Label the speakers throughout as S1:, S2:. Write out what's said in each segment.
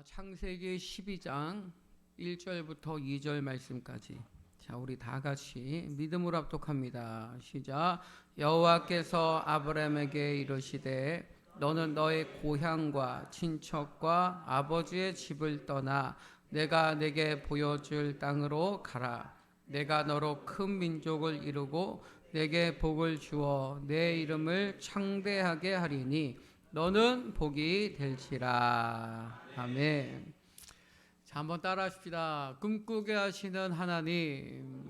S1: 자, 창세기 12장 1절부터 2절 말씀까지. 자, 우리 다 같이 믿음으로 합독합니다. 시작. 여호와께서 아브라함에게 이르시되 너는 너의 고향과 친척과 아버지의 집을 떠나 내가 내게 보여줄 땅으로 가라. 내가 너로 큰 민족을 이루고 내게 복을 주어 내 이름을 창대하게 하리니 너는 복이 될지라. 아멘. 자, 한번 따라 하십시다. 꿈꾸게 하시는 하나님.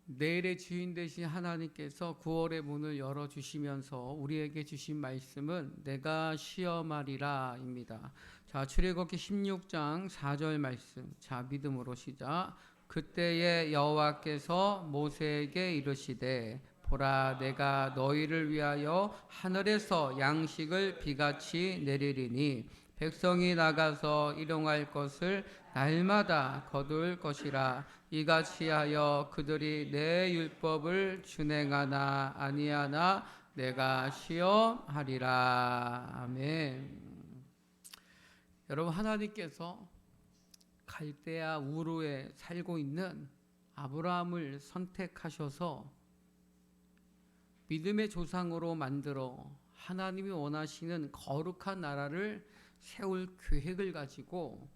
S1: 내일의 주인 되신 하나님께서 9월의 문을 열어주시면서 우리에게 주신 말씀은 내가 시험하리라 입니다. 자, 출애굽기 16장 4절 말씀. 자, 믿음으로 시작. 그때에 여호와께서 모세에게 이르시되 보라, 내가 너희를 위하여 하늘에서 양식을 비같이 내리리니 백성이 나가서 일용할 것을 날마다 거둘 것이라. 이같이 하여 그들이 내 율법을 준행하나 아니하나 내가 시험하리라. 아멘. 여러분, 하나님께서 갈대아 우르에 살고 있는 아브라함을 선택하셔서 믿음의 조상으로 만들어 하나님이 원하시는 거룩한 나라를 세울 계획을 가지고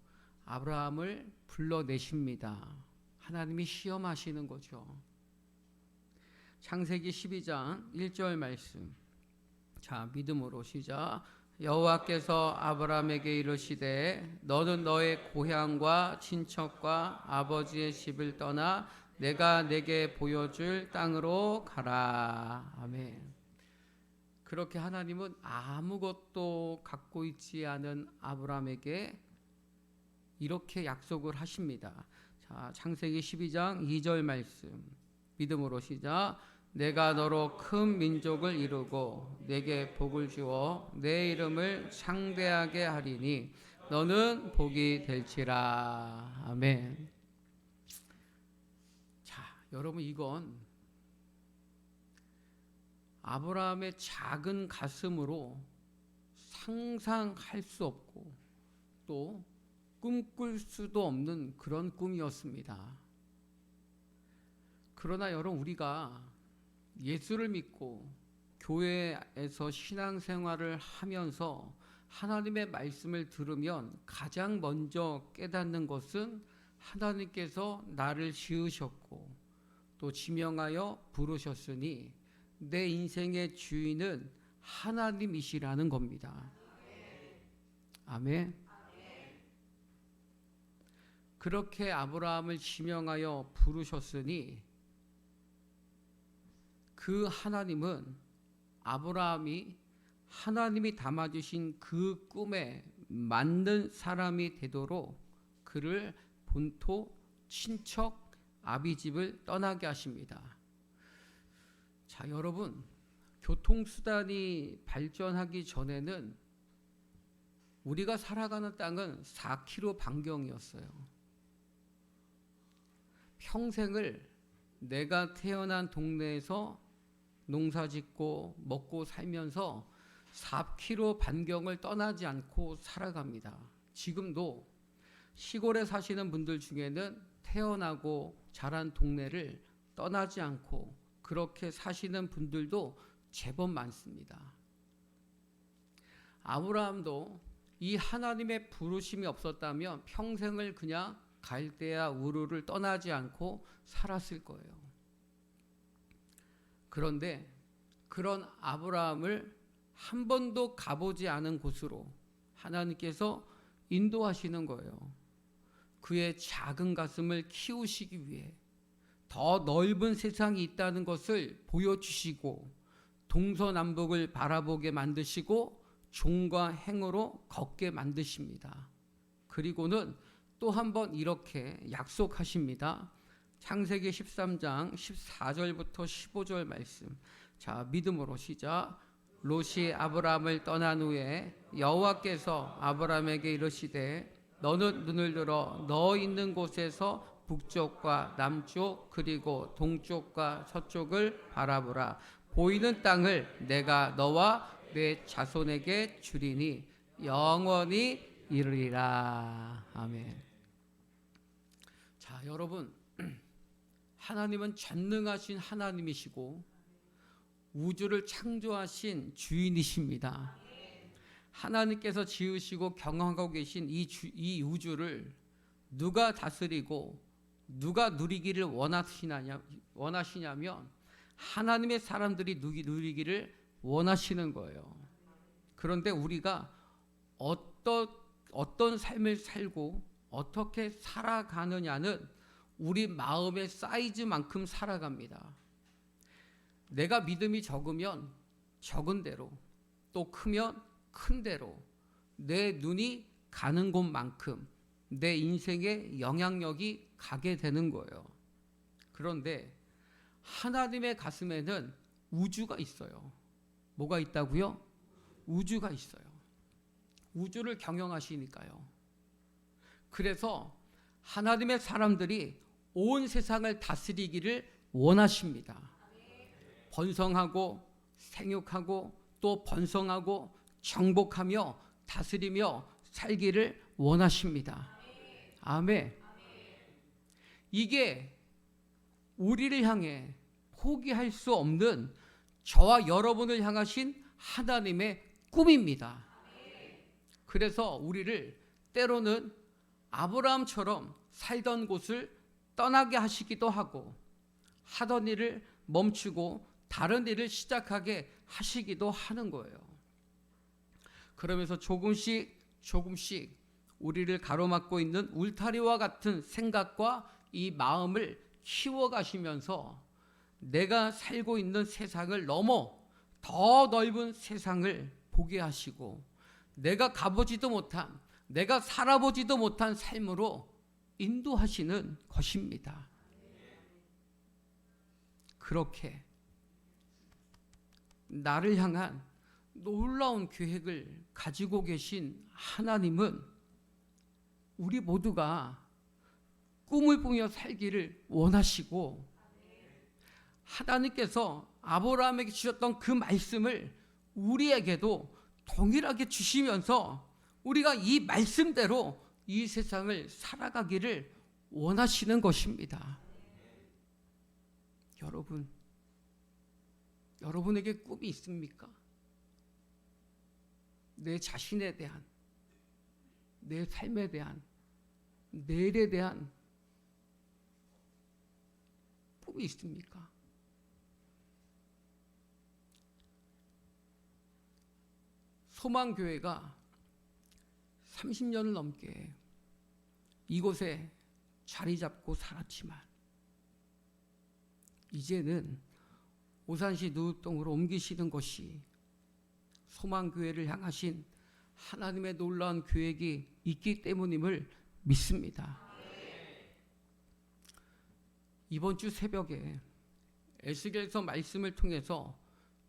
S1: 아브라함을 불러내십니다. 하나님이 시험하시는 거죠. 창세기 12장 1절 말씀. 자, 믿음으로 시작. 여호와께서 아브라함에게 이르시되 너는 너의 고향과 친척과 아버지의 집을 떠나 내가 내게 보여줄 땅으로 가라. 아멘. 그렇게 하나님은 아무것도 갖고 있지 않은 아브라함에게 이렇게 약속을 하십니다. 자, 창세기 12장 2절 말씀. 믿음으로 시작. 내가 너로 큰 민족을 이루고 내게 복을 주어 내 이름을 창대하게 하리니 너는 복이 될지라. 아멘. 자, 여러분, 이건 아브라함의 작은 가슴으로 상상할 수 없고 또 꿈꿀 수도 없는 그런 꿈이었습니다. 그러나 여러분, 우리가 예수를 믿고 교회에서 신앙생활을 하면서 하나님의 말씀을 들으면 가장 먼저 깨닫는 것은 하나님께서 나를 지으셨고 또 지명하여 부르셨으니 내 인생의 주인은 하나님이시라는 겁니다. 아멘. 그렇게 아브라함을 지명하여 부르셨으니 그 하나님은 아브라함이 하나님이 담아주신 그 꿈에 맞는 사람이 되도록 그를 본토 친척 아비집을 떠나게 하십니다. 자, 여러분, 교통수단이 발전하기 전에는 우리가 살아가는 땅은 4km 반경이었어요. 평생을 내가 태어난 동네에서 농사짓고 먹고 살면서 4km 반경을 떠나지 않고 살아갑니다. 지금도 시골에 사시는 분들 중에는 태어나고 자란 동네를 떠나지 않고 그렇게 사시는 분들도 제법 많습니다. 아브라함도 이 하나님의 부르심이 없었다면 평생을 그냥 갈대아 우르를 떠나지 않고 살았을 거예요. 그런데 그런 아브라함을 한 번도 가보지 않은 곳으로 하나님께서 인도하시는 거예요. 그의 작은 가슴을 키우시기 위해 더 넓은 세상이 있다는 것을 보여주시고 동서남북을 바라보게 만드시고 종과 행으로 걷게 만드십니다. 그리고는 또 한 번 이렇게 약속하십니다. 창세기 13장 14절부터 15절 말씀. 자, 믿음으로 시작. 롯이 아브라함을 떠난 후에 여호와께서 아브라함에게 이르시되 너는 눈을 들어 너 있는 곳에서 북쪽과 남쪽 그리고 동쪽과 서쪽을 바라보라. 보이는 땅을 내가 너와 내 자손에게 주리니 영원히 이르리라. 아멘. 자, 여러분, 하나님은 전능하신 하나님이시고 우주를 창조하신 주인이십니다. 하나님께서 지으시고 경영하고 계신 이 우주를 누가 다스리고 누가 누리기를 원하시냐면 하나님의 사람들이 누리기를 원하시는 거예요. 그런데 우리가 어떤 삶을 살고 어떻게 살아가느냐는 우리 마음의 사이즈만큼 살아갑니다. 내가 믿음이 적으면 적은 대로, 또 크면 큰 대로 내 눈이 가는 곳만큼 내 인생에 영향력이 가게 되는 거예요. 그런데 하나님의 가슴에는 우주가 있어요. 뭐가 있다고요? 우주가 있어요. 우주를 경영하시니까요. 그래서 하나님의 사람들이 온 세상을 다스리기를 원하십니다. 번성하고 생육하고 또 번성하고 정복하며 다스리며 살기를 원하십니다. 아멘. 이게 우리를 향해 포기할 수 없는 저와 여러분을 향하신 하나님의 꿈입니다. 그래서 우리를 때로는 아브라함처럼 살던 곳을 떠나게 하시기도 하고 하던 일을 멈추고 다른 일을 시작하게 하시기도 하는 거예요. 그러면서 조금씩 우리를 가로막고 있는 울타리와 같은 생각과 이 마음을 키워가시면서 내가 살고 있는 세상을 넘어 더 넓은 세상을 보게 하시고 내가 가보지도 못한, 내가 살아보지도 못한 삶으로 인도하시는 것입니다. 그렇게 나를 향한 놀라운 계획을 가지고 계신 하나님은 우리 모두가 꿈을 꾸며 살기를 원하시고 하나님께서 아브라함에게 주셨던 그 말씀을 우리에게도 동일하게 주시면서 우리가 이 말씀대로 이 세상을 살아가기를 원하시는 것입니다. 여러분에게 꿈이 있습니까? 내 자신에 대한, 내 삶에 대한, 내일에 대한 꿈이 있습니까? 소망교회가 30년을 넘게 이곳에 자리 잡고 살았지만 이제는 오산시 누읍동으로 옮기시는 것이 소망교회를 향하신 하나님의 놀라운 계획이 있기 때문임을 믿습니다. 이번 주 새벽에 에스겔서 말씀을 통해서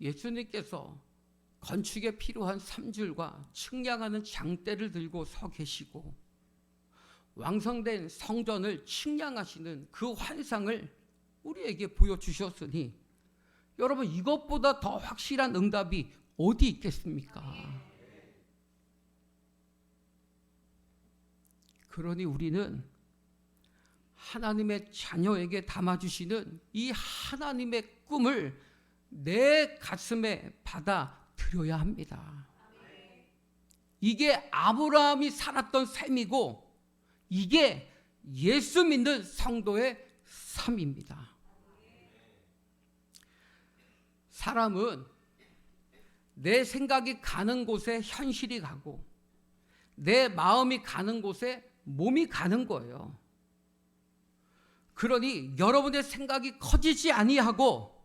S1: 예수님께서 건축에 필요한 삼줄과 측량하는 장대를 들고 서 계시고 완성된 성전을 측량하시는 그 환상을 우리에게 보여주셨으니 여러분 이것보다 더 확실한 응답이 어디 있겠습니까? 그러니 우리는 하나님의 자녀에게 담아주시는 이 하나님의 꿈을 내 가슴에 받아들여야 합니다. 이게 아브라함이 살았던 삶이고 이게 예수 믿는 성도의 삶입니다. 사람은 내 생각이 가는 곳에 현실이 가고 내 마음이 가는 곳에 몸이 가는 거예요. 그러니 여러분의 생각이 커지지 아니하고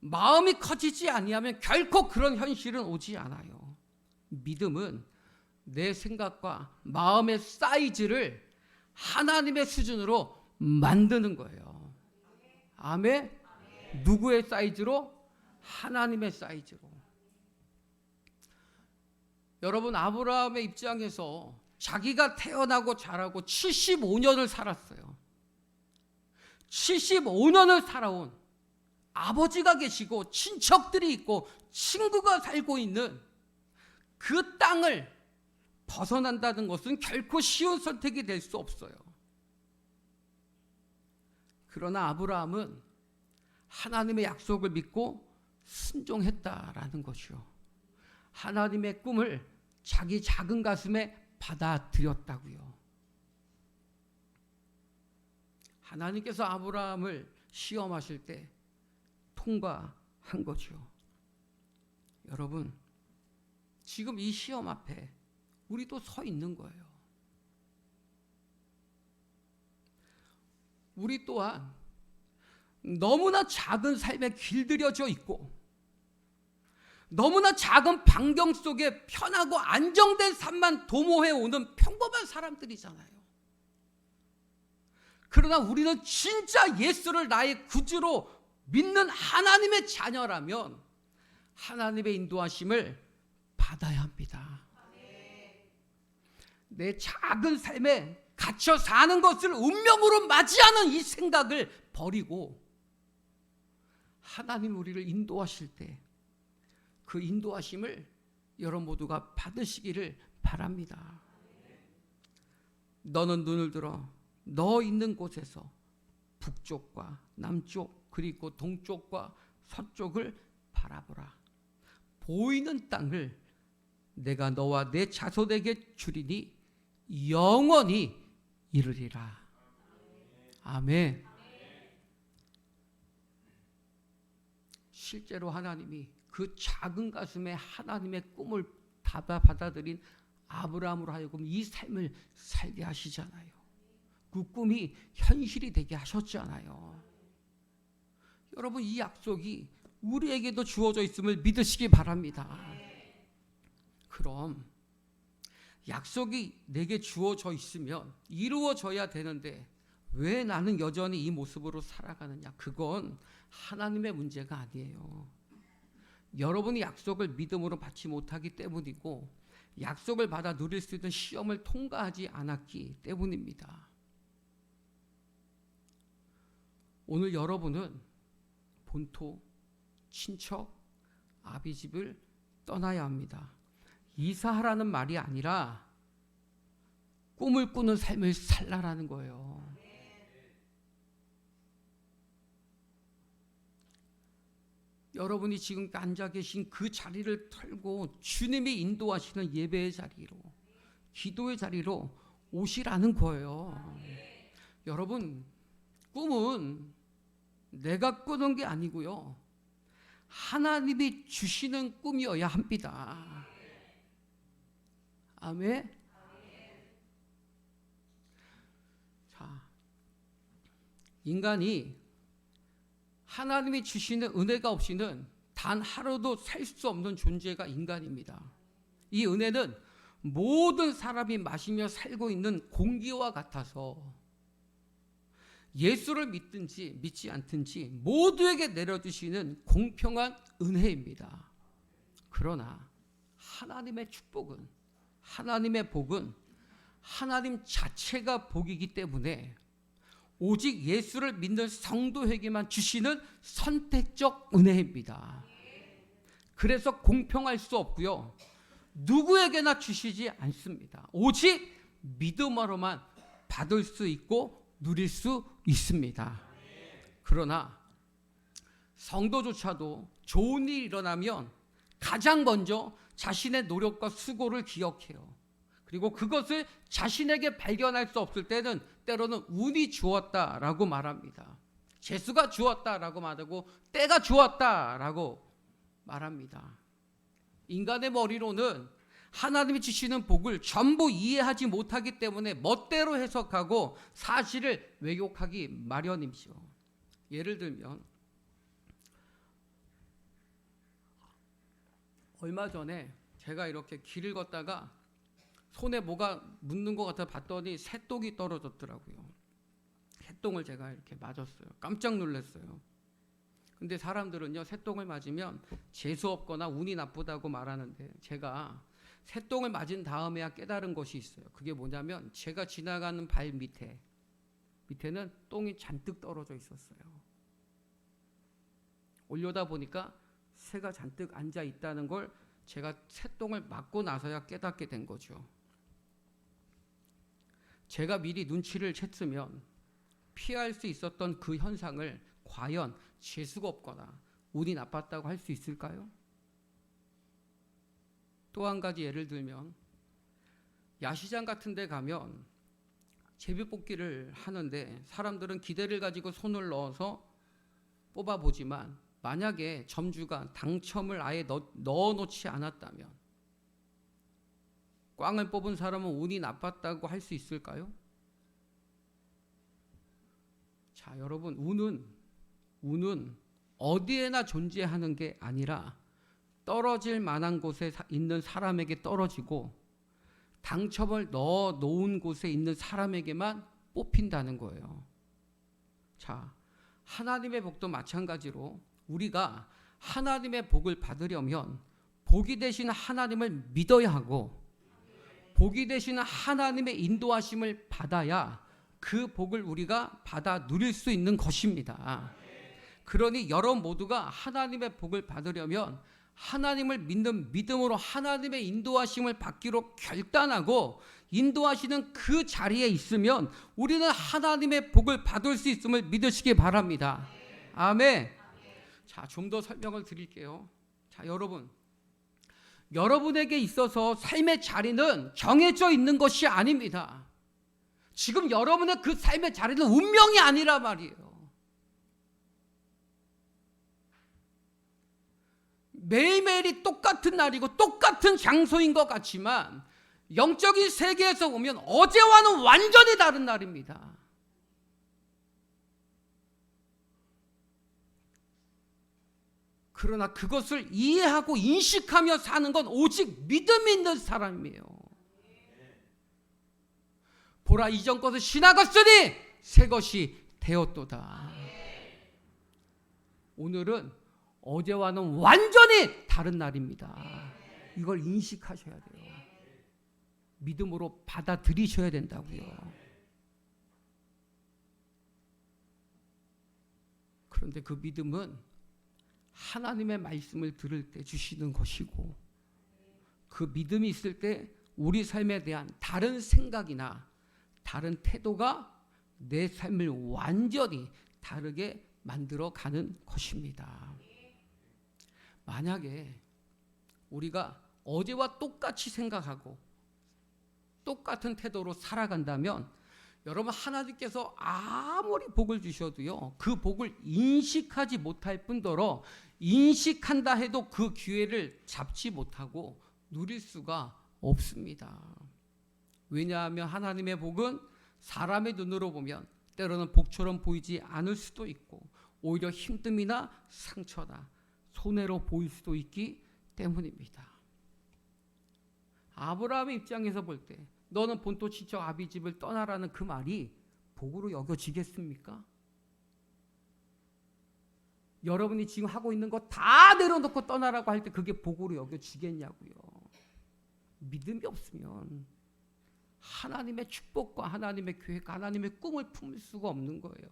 S1: 마음이 커지지 아니하면 결코 그런 현실은 오지 않아요. 믿음은 내 생각과 마음의 사이즈를 하나님의 수준으로 만드는 거예요. 아멘? 누구의 사이즈로? 하나님의 사이즈로. 여러분 아브라함의 입장에서 자기가 태어나고 자라고 75년을 살았어요. 75년을 살아온 아버지가 계시고 친척들이 있고 친구가 살고 있는 그 땅을 벗어난다는 것은 결코 쉬운 선택이 될 수 없어요. 그러나 아브라함은 하나님의 약속을 믿고 순종했다라는 것이요. 하나님의 꿈을 자기 작은 가슴에 받아들였다고요. 하나님께서 아브라함을 시험하실 때 통과한 거죠. 여러분, 지금 이 시험 앞에 우리도 서 있는 거예요. 우리 또한 너무나 작은 삶에 길들여져 있고 너무나 작은 반경 속에 편하고 안정된 삶만 도모해 오는 평범한 사람들이잖아요. 그러나 우리는 진짜 예수를 나의 구주로 믿는 하나님의 자녀라면 하나님의 인도하심을 받아야 합니다. 내 작은 삶에 갇혀 사는 것을 운명으로 맞이하는 이 생각을 버리고 하나님 우리를 인도하실 때 그 인도하심을 여러분 모두가 받으시기를 바랍니다. 너는 눈을 들어 너 있는 곳에서 북쪽과 남쪽 그리고 동쪽과 서쪽을 바라보라. 보이는 땅을 내가 너와 내 자손에게 주리니 영원히 이르리라. 아멘. 실제로 하나님이 그 작은 가슴에 하나님의 꿈을 받아들인 아브라함으로 하여금 이 삶을 살게 하시잖아요. 그 꿈이 현실이 되게 하셨잖아요. 여러분, 이 약속이 우리에게도 주어져 있음을 믿으시기 바랍니다. 그럼 약속이 내게 주어져 있으면 이루어져야 되는데 왜 나는 여전히 이 모습으로 살아가느냐? 그건 하나님의 문제가 아니에요. 여러분이 약속을 믿음으로 받지 못하기 때문이고 약속을 받아 누릴 수 있는 시험을 통과하지 않았기 때문입니다. 오늘 여러분은 본토, 친척, 아비집을 떠나야 합니다. 이사하라는 말이 아니라 꿈을 꾸는 삶을 살라라는 거예요. 여러분이 지금 앉아 계신 그 자리를 털고 주님이 인도하시는 예배의 자리로, 기도의 자리로 오시라는 거예요. 여러분, 꿈은 내가 꾸는 게 아니고요. 하나님이 주시는 꿈이어야 합니다. 아멘. 자, 인간이 하나님이 주시는 은혜가 없이는 단 하루도 살 수 없는 존재가 인간입니다. 이 은혜는 모든 사람이 마시며 살고 있는 공기와 같아서 예수를 믿든지 믿지 않든지 모두에게 내려주시는 공평한 은혜입니다. 그러나 하나님의 축복은, 하나님의 복은 하나님 자체가 복이기 때문에 오직 예수를 믿는 성도에게만 주시는 선택적 은혜입니다. 그래서 공평할 수 없고요. 누구에게나 주시지 않습니다. 오직 믿음으로만 받을 수 있고 누릴 수 있습니다. 그러나 성도조차도 좋은 일이 일어나면 가장 먼저 자신의 노력과 수고를 기억해요. 그리고 그것을 자신에게 발견할 수 없을 때는 때로는 운이 주었다라고 말합니다. 재수가 주었다라고 말하고 때가 주었다라고 말합니다. 인간의 머리로는 하나님이 주시는 복을 전부 이해하지 못하기 때문에 멋대로 해석하고 사실을 왜곡하기 마련이죠. 예를 들면 얼마 전에 제가 이렇게 길을 걷다가 손에 뭐가 묻는 것 같아 봤더니 새똥이 떨어졌더라고요. 새똥을 제가 이렇게 맞았어요. 깜짝 놀랐어요. 근데 사람들은요, 새똥을 맞으면 재수 없거나 운이 나쁘다고 말하는데 제가 새똥을 맞은 다음에야 깨달은 것이 있어요. 그게 뭐냐면 제가 지나가는 발 밑에는 똥이 잔뜩 떨어져 있었어요. 올려다 보니까 새가 잔뜩 앉아 있다는 걸 제가 새똥을 맞고 나서야 깨닫게 된 거죠. 제가 미리 눈치를 챘으면 피할 수 있었던 그 현상을 과연 재수가 없거나 운이 나빴다고 할 수 있을까요? 또 한 가지 예를 들면 야시장 같은 데 가면 제비뽑기를 하는데 사람들은 기대를 가지고 손을 넣어서 뽑아보지만 만약에 점주가 당첨을 아예 넣어놓지 않았다면 꽝을 뽑은 사람은 운이 나빴다고 할 수 있을까요? 자, 여러분, 운은 어디에나 존재하는 게 아니라 떨어질 만한 곳에 있는 사람에게 떨어지고 당첨을 넣어 놓은 곳에 있는 사람에게만 뽑힌다는 거예요. 자, 하나님의 복도 마찬가지로 우리가 하나님의 복을 받으려면 복이 되신 하나님을 믿어야 하고 복이 되신 하나님의 인도하심을 받아야 그 복을 우리가 받아 누릴 수 있는 것입니다. 그러니 여러분 모두가 하나님의 복을 받으려면 하나님을 믿는 믿음으로 하나님의 인도하심을 받기로 결단하고 인도하시는 그 자리에 있으면 우리는 하나님의 복을 받을 수 있음을 믿으시기 바랍니다. 아멘. 자, 좀 더 설명을 드릴게요. 자, 여러분에게 있어서 삶의 자리는 정해져 있는 것이 아닙니다. 지금 여러분의 그 삶의 자리는 운명이 아니라 말이에요. 매일매일이 똑같은 날이고 똑같은 장소인 것 같지만 영적인 세계에서 보면 어제와는 완전히 다른 날입니다. 그러나 그것을 이해하고 인식하며 사는 건 오직 믿음이 있는 사람이에요. 보라, 이전 것은 지나갔으니 새 것이 되었도다. 오늘은 어제와는 완전히 다른 날입니다. 이걸 인식하셔야 돼요. 믿음으로 받아들이셔야 된다고요. 그런데 그 믿음은 하나님의 말씀을 들을 때 주시는 것이고 그 믿음이 있을 때 우리 삶에 대한 다른 생각이나 다른 태도가 내 삶을 완전히 다르게 만들어가는 것입니다. 만약에 우리가 어제와 똑같이 생각하고 똑같은 태도로 살아간다면 여러분, 하나님께서 아무리 복을 주셔도요 그 복을 인식하지 못할 뿐더러 인식한다 해도 그 기회를 잡지 못하고 누릴 수가 없습니다. 왜냐하면 하나님의 복은 사람의 눈으로 보면 때로는 복처럼 보이지 않을 수도 있고 오히려 힘듦이나 상처나 손해로 보일 수도 있기 때문입니다. 아브라함의 입장에서 볼 때 너는 본토 친척 아비 집을 떠나라는 그 말이 복으로 여겨지겠습니까? 여러분이 지금 하고 있는 거 다 내려놓고 떠나라고 할 때 그게 복으로 여겨지겠냐고요. 믿음이 없으면 하나님의 축복과 하나님의 계획, 하나님의 꿈을 품을 수가 없는 거예요.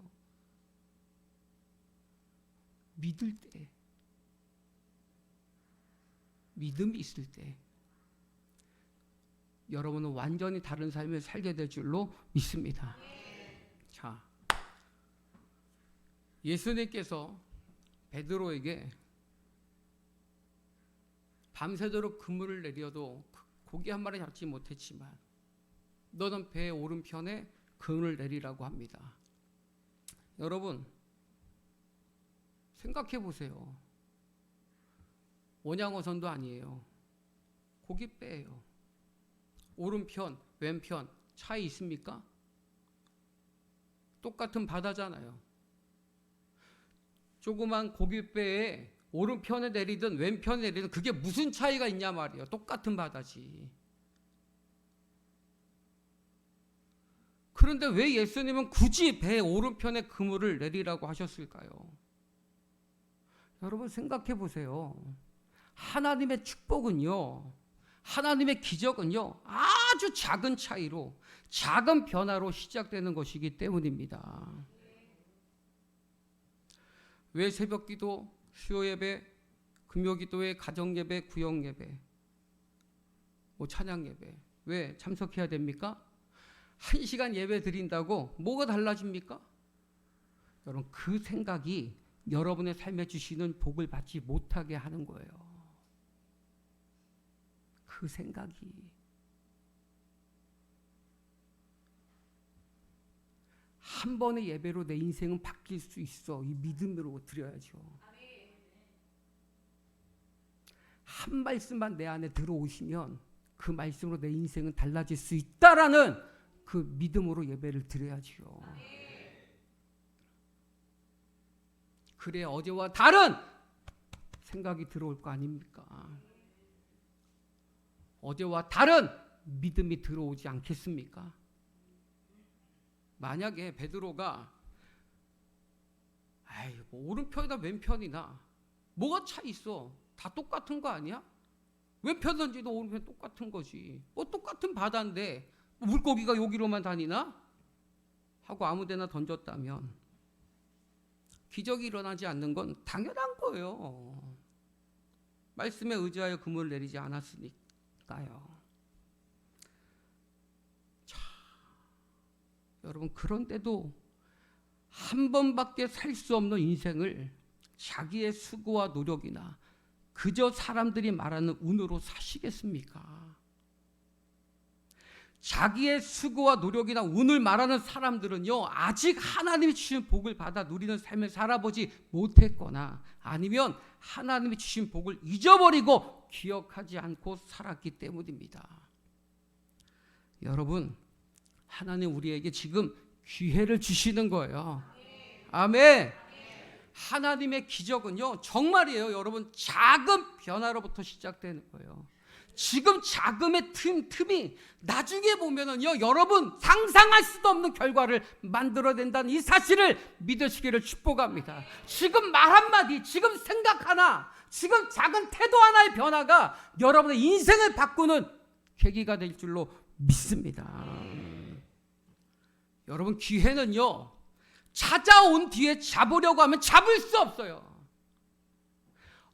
S1: 믿을 때, 믿음이 있을 때 여러분은 완전히 다른 삶을 살게 될 줄로 믿습니다. 자, 예수님께서 베드로에게 밤새도록 그물을 내려도 고기 한 마리 잡지 못했지만 너는 배의 오른편에 그물을 내리라고 합니다. 여러분, 생각해 보세요. 원양어선도 아니에요. 고깃배예요. 오른편, 왼편 차이 있습니까? 똑같은 바다잖아요. 조그만 고깃배에 오른편에 내리든 왼편에 내리든 그게 무슨 차이가 있냐 말이에요. 똑같은 바다지. 그런데 왜 예수님은 굳이 배 오른편에 그물을 내리라고 하셨을까요? 여러분 생각해 보세요. 하나님의 축복은요, 하나님의 기적은요 아주 작은 차이로, 작은 변화로 시작되는 것이기 때문입니다. 왜 새벽기도, 수요예배, 금요기도회, 가정예배, 구역예배 찬양 예배. 왜 참석해야 됩니까? 1시간 예배 드린다고 뭐가 달라집니까? 여러분, 그 생각이 여러분의 삶에 주시는 복을 받지 못하게 하는 거예요. 그 생각이. 한 번의 예배로 내 인생은 바뀔 수 있어. 이 믿음으로 드려야죠. 한 말씀만 내 안에 들어오시면 그 말씀으로 내 인생은 달라질 수 있다라는 그 믿음으로 예배를 드려야죠. 그래 어제와 다른 생각이 들어올 거 아닙니까? 어제와 다른 믿음이 들어오지 않겠습니까? 만약에 베드로가 뭐 오른편이나 왼편이나 뭐가 차 있어? 다 똑같은 거 아니야? 왼편든지도 오른편 똑같은 거지. 뭐 똑같은 바다인데 물고기가 여기로만 다니나? 하고 아무데나 던졌다면 기적이 일어나지 않는 건 당연한 거예요. 말씀에 의지하여 그물을 내리지 않았으니까요. 자, 여러분, 그런데도 한 번밖에 살 수 없는 인생을 자기의 수고와 노력이나 그저 사람들이 말하는 운으로 사시겠습니까? 자기의 수고와 노력이나 운을 말하는 사람들은요, 아직 하나님이 주신 복을 받아 누리는 삶을 살아보지 못했거나 아니면 하나님이 주신 복을 잊어버리고 기억하지 않고 살았기 때문입니다. 여러분, 하나님 우리에게 지금 기회를 주시는 거예요. 아멘. 하나님의 기적은요, 정말이에요. 여러분, 작은 변화로부터 시작되는 거예요. 지금 자금의 틈이 나중에 보면은요, 여러분 상상할 수도 없는 결과를 만들어낸다는 이 사실을 믿으시기를 축복합니다. 지금 말 한마디, 지금 생각 하나, 지금 작은 태도 하나의 변화가 여러분의 인생을 바꾸는 계기가 될 줄로 믿습니다. 여러분, 기회는요, 찾아온 뒤에 잡으려고 하면 잡을 수 없어요.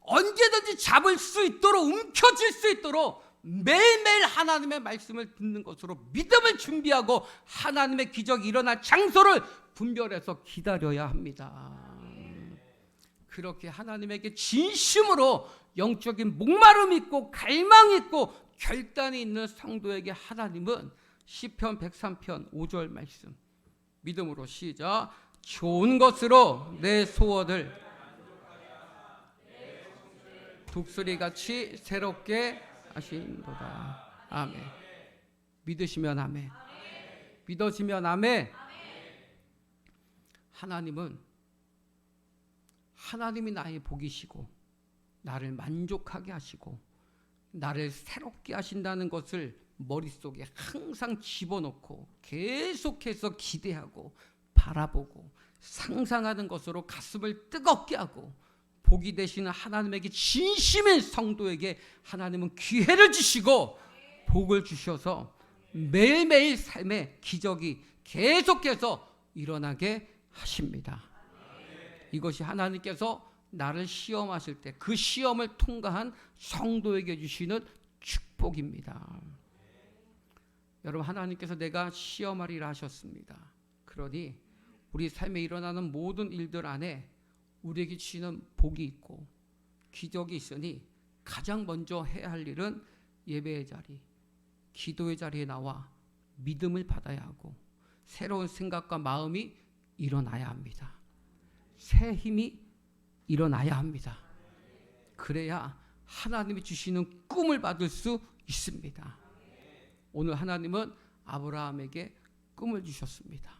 S1: 언제든지 잡을 수 있도록, 움켜쥘 수 있도록 매일매일 하나님의 말씀을 듣는 것으로 믿음을 준비하고 하나님의 기적이 일어날 장소를 분별해서 기다려야 합니다. 그렇게 하나님에게 진심으로 영적인 목마름 있고 갈망 있고 결단이 있는 성도에게 하나님은 시편 103편 5절 말씀 믿음으로 시작. 좋은 것으로 내 소원을 독수리같이 새롭게 하신도다. 아멘. 믿으시면 아멘. 믿어지면 아멘. 하나님은 하나님이 나의 복이시고 나를 만족하게 하시고 나를 새롭게 하신다는 것을 머릿속에 항상 집어넣고 계속해서 기대하고 바라보고 상상하는 것으로 가슴을 뜨겁게 하고 복이 되시는 하나님에게 진심인 성도에게 하나님은 기회를 주시고 복을 주셔서 매일매일 삶의 기적이 계속해서 일어나게 하십니다. 이것이 하나님께서 나를 시험하실 때 그 시험을 통과한 성도에게 주시는 축복입니다. 여러분, 하나님께서 내가 시험하리라 하셨습니다. 그러니 우리 삶에 일어나는 모든 일들 안에 우리에게 주시는 복이 있고 기적이 있으니 가장 먼저 해야 할 일은 예배의 자리, 기도의 자리에 나와 믿음을 받아야 하고 새로운 생각과 마음이 일어나야 합니다. 새 힘이 일어나야 합니다. 그래야 하나님이 주시는 꿈을 받을 수 있습니다. 오늘 하나님은 아브라함에게 꿈을 주셨습니다.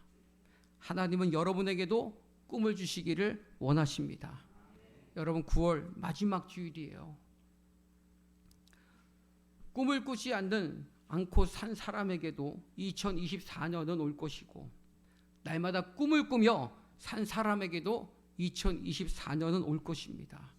S1: 하나님은 여러분에게도 꿈을 주시기를 원하십니다. 여러분, 9월 마지막 주일이에요. 꿈을 꾸지 않고 산 사람에게도 2024년은 올 것이고 날마다 꿈을 꾸며 산 사람에게도 2024년은 올 것입니다.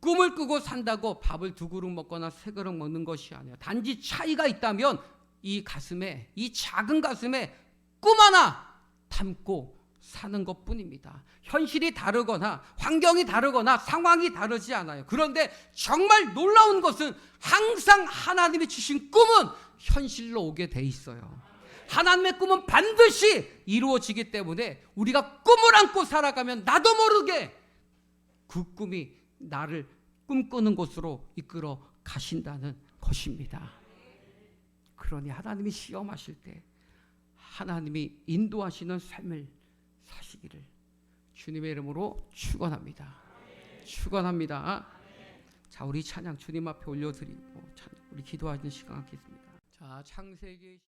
S1: 꿈을 꾸고 산다고 밥을 2그릇 먹거나 3그릇 먹는 것이 아니라 단지 차이가 있다면 이 가슴에, 이 작은 가슴에 꿈 하나 담고 사는 것뿐입니다. 현실이 다르거나 환경이 다르거나 상황이 다르지 않아요. 그런데 정말 놀라운 것은 항상 하나님이 주신 꿈은 현실로 오게 돼 있어요. 하나님의 꿈은 반드시 이루어지기 때문에 우리가 꿈을 안고 살아가면 나도 모르게 그 꿈이 나를 꿈꾸는 곳으로 이끌어 가신다는 것입니다. 그러니 하나님이 시험하실 때 하나님이 인도하시는 삶을 사시기를 주님의 이름으로 축원합니다. 축원합니다. 자, 우리 찬양 주님 앞에 올려드리고 우리 기도하는 시간 갖겠습니다. 자, 창세기